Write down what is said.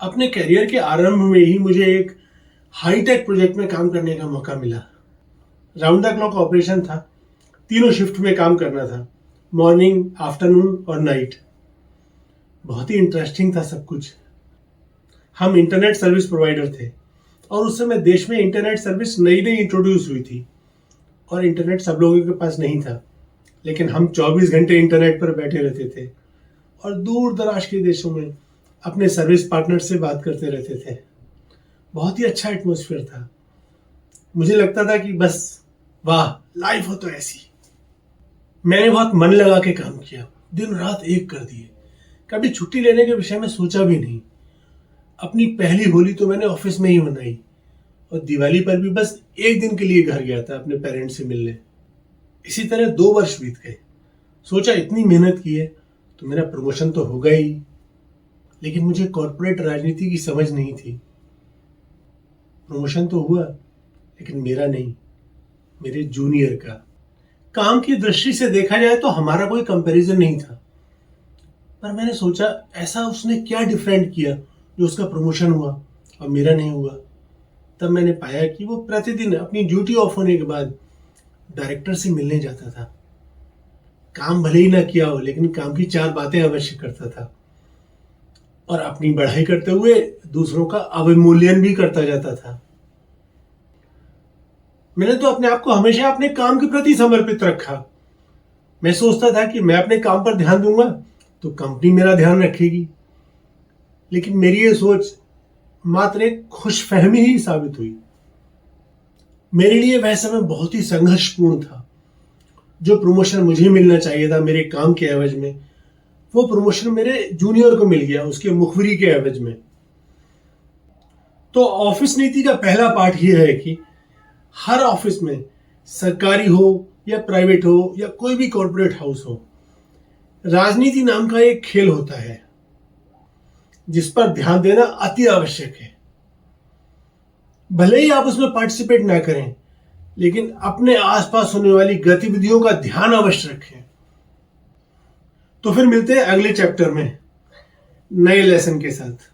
अपने करियर के आरंभ में ही मुझे एक हाईटेक प्रोजेक्ट में काम करने का मौका मिला। राउंड द क्लॉक ऑपरेशन था, तीनों शिफ्ट में काम करना था, मॉर्निंग, आफ्टरनून और नाइट। बहुत ही इंटरेस्टिंग था सब कुछ। हम इंटरनेट सर्विस प्रोवाइडर थे और उस समय देश में इंटरनेट सर्विस नई नई इंट्रोड्यूस हुई थी और इंटरनेट सब लोगों के पास नहीं था, लेकिन हम 24 घंटे इंटरनेट पर बैठे रहते थे और दूर दराज के देशों में अपने सर्विस पार्टनर से बात करते रहते थे। बहुत ही अच्छा एटमॉस्फेयर था। मुझे लगता था कि बस वाह, लाइफ हो तो ऐसी। मैंने बहुत मन लगा के काम किया, दिन रात एक कर दिए। कभी छुट्टी लेने के विषय में सोचा भी नहीं। अपनी पहली होली तो मैंने ऑफिस में ही मनाई और दिवाली पर भी बस एक दिन के लिए घर गया था अपने पेरेंट्स से मिलने। इसी तरह 2 वर्ष बीत गए। सोचा इतनी मेहनत की है तो मेरा प्रमोशन तो होगा ही, लेकिन मुझे कॉर्पोरेट राजनीति की समझ नहीं थी। प्रमोशन तो हुआ, लेकिन मेरा नहीं, मेरे जूनियर का। काम की दृष्टि से देखा जाए तो हमारा कोई कंपैरिजन नहीं था, पर मैंने सोचा ऐसा उसने क्या डिफरेंट किया जो उसका प्रमोशन हुआ और मेरा नहीं हुआ। तब मैंने पाया कि वो प्रतिदिन अपनी ड्यूटी ऑफ होने के बाद डायरेक्टर से मिलने जाता था। काम भले ही ना किया हो, लेकिन काम की 4 बातें अवश्य करता था और अपनी बढ़ाई करते हुए दूसरों का अवमूल्यन भी करता जाता था। मैंने तो अपने आप को हमेशा अपने काम के प्रति समर्पित रखा। मैं सोचता था कि मैं अपने काम पर ध्यान दूंगा तो कंपनी मेरा ध्यान रखेगी, लेकिन मेरी ये सोच मात्र एक खुशफहमी ही साबित हुई। मेरे लिए वह समय बहुत ही संघर्षपूर्ण था। जो प्रमोशन मुझे मिलना चाहिए था मेरे काम के एवज में, वो प्रमोशन मेरे जूनियर को मिल गया उसके मुखबिरी के एवज में। तो ऑफिस नीति का पहला पाठ यह है कि हर ऑफिस में, सरकारी हो या प्राइवेट हो या कोई भी कॉर्पोरेट हाउस हो, राजनीति नाम का एक खेल होता है जिस पर ध्यान देना अति आवश्यक है। भले ही आप उसमें पार्टिसिपेट ना करें, लेकिन अपने आसपास होने वाली गतिविधियों का ध्यान अवश्य रखें। तो फिर मिलते हैं अगले चैप्टर में नए लेसन के साथ।